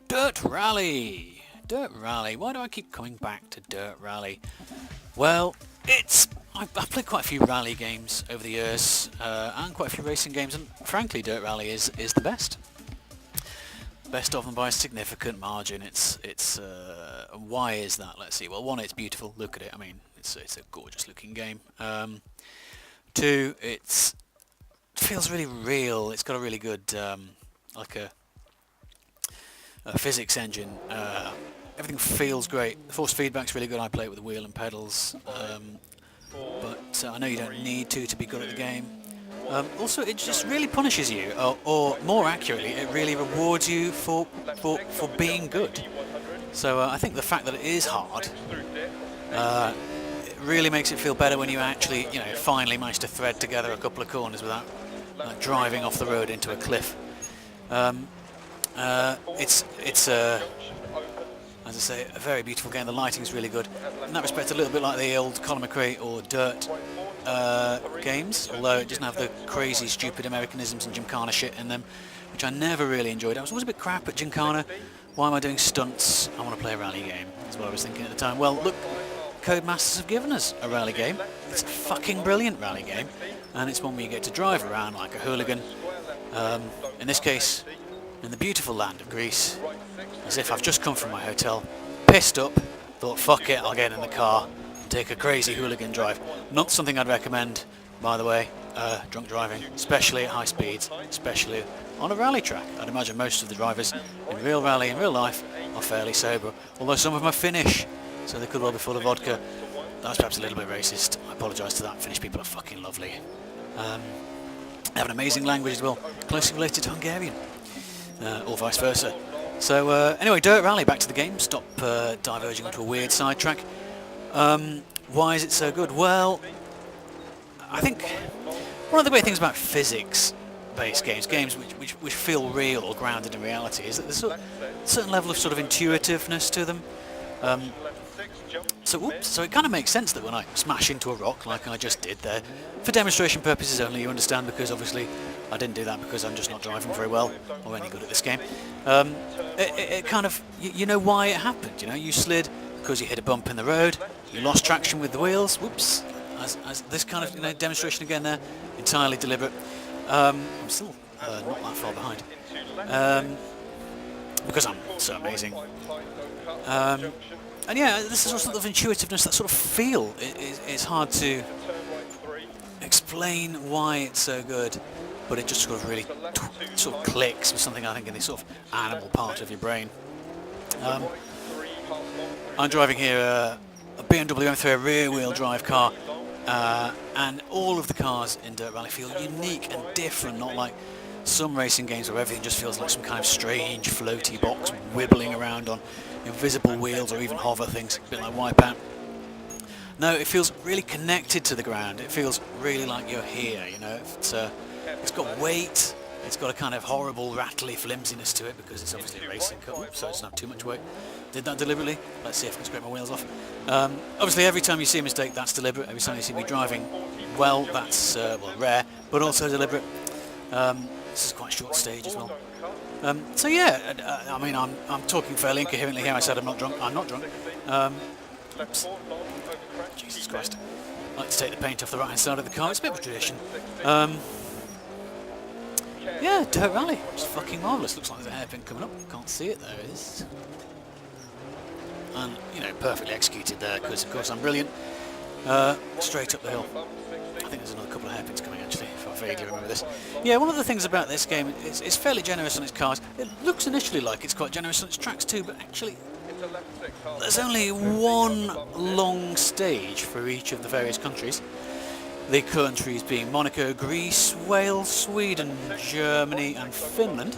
Dirt Rally! Dirt Rally. Why do I keep coming back to Dirt Rally? Well, I've played quite a few rally games over the years, and quite a few racing games, and frankly Dirt Rally is the best. Best of them by a significant margin. Why is that? Let's see. Well, one, it's beautiful. Look at it. I mean, it's a gorgeous looking game. Two, it feels really real. It's got a really good like a physics engine. Everything feels great. The force feedback's really good. I play it with the wheel and pedals, but I know you don't need to be good at the game. Also, it just really punishes you, or more accurately, it really rewards you for being good. So I think the fact that it is hard, it really makes it feel better when you actually, finally manage to thread together a couple of corners without driving off the road into a cliff. It's as I say, a very beautiful game. The lighting's really good. In that respect, a little bit like the old Colin McRae or Dirt games, although it doesn't have the crazy, stupid Americanisms and Gymkhana shit in them, which I never really enjoyed. I was always a bit crap at Gymkhana. Why am I doing stunts? I want to play a rally game, is what I was thinking at the time. Well, look, Codemasters have given us a rally game. It's a fucking brilliant rally game, and it's one where you get to drive around like a hooligan. In this case, in the beautiful land of Greece, as if I've just come from my hotel, pissed up, thought fuck it, I'll get in the car and take a crazy hooligan drive. Not something I'd recommend, by the way, drunk driving, especially at high speeds, especially on a rally track. I'd imagine most of the drivers in real rally, in real life, are fairly sober, although some of them are Finnish, so they could well be full of vodka. That was perhaps a little bit racist. I apologise to that. Finnish people are fucking lovely. They have an amazing language as well, closely related to Hungarian, or vice versa. So anyway, Dirt Rally, back to the game. Stop diverging onto a weird sidetrack. Why is it so good? Well, I think one of the great things about physics-based games which feel real or grounded in reality, is that there's a certain level of sort of intuitiveness to them. So it kind of makes sense that when I smash into a rock like I just did there, for demonstration purposes only, you understand, because obviously I didn't do that because I'm just not driving very well or any good at this game. It kind of, you know why it happened. You slid because you hit a bump in the road, you lost traction with the wheels, whoops, as this kind of demonstration again there, entirely deliberate. I'm still not that far behind, because I'm so amazing. And yeah, this is a sort of intuitiveness, that sort of feel. It's hard to explain why it's so good, but it just sort of really sort of clicks with something, I think, in the sort of animal part of your brain. I'm driving here a BMW M3, a rear-wheel drive car, and all of the cars in Dirt Rally feel unique and different, not like some racing games where everything just feels like some kind of strange floaty box wibbling around on invisible wheels or even hover things, a bit like Wipeout. No, it feels really connected to the ground. It feels really like you're here, It's got weight, it's got a kind of horrible rattly flimsiness to it because it's obviously a racing car, so it doesn't have too much weight. Did that deliberately. Let's see if I can scrape my wheels off. Obviously every time you see a mistake, that's deliberate. Every time you see me driving well, that's rare, but also deliberate. This is quite a short stage as well. So yeah, I mean, I'm talking fairly incoherently here. I said I'm not drunk. I'm not drunk. Oops. Jesus Christ. I like to take the paint off the right-hand side of the car. It's a bit of a tradition. Yeah, Dirt Rally. It's fucking marvellous. Looks like there's a hairpin coming up. Can't see it. There it is. And, perfectly executed there, because of course I'm brilliant. Straight up the hill. I think there's another couple of hairpins coming, actually, if I vaguely remember this. Yeah, one of the things about this game, it's fairly generous on its cars. It looks initially like it's quite generous on its tracks too, but actually there's only one long stage for each of the various countries. The countries being Monaco, Greece, Wales, Sweden, Germany and Finland.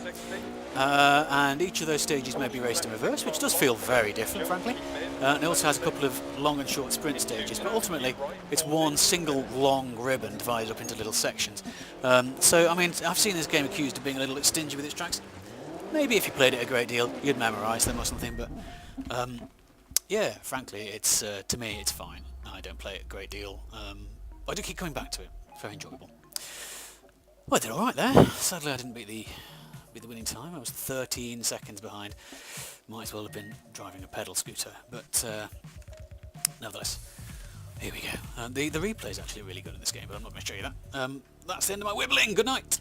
And each of those stages may be raced in reverse, which does feel very different, frankly. And it also has a couple of long and short sprint stages, but ultimately it's one single long ribbon divided up into little sections. So, I mean, I've seen this game accused of being a little bit stingy with its tracks. Maybe if you played it a great deal, you'd memorise them or something, but yeah, frankly, it's to me, it's fine. I don't play it a great deal. I do keep coming back to it. It's very enjoyable. Well, I did alright there. Sadly, I didn't beat the be the winning time. I was 13 seconds behind. Might as well have been driving a pedal scooter, but nevertheless, here we go. The replay is actually really good in this game, but I'm not going to show you that. That's the end of my wibbling. Good night.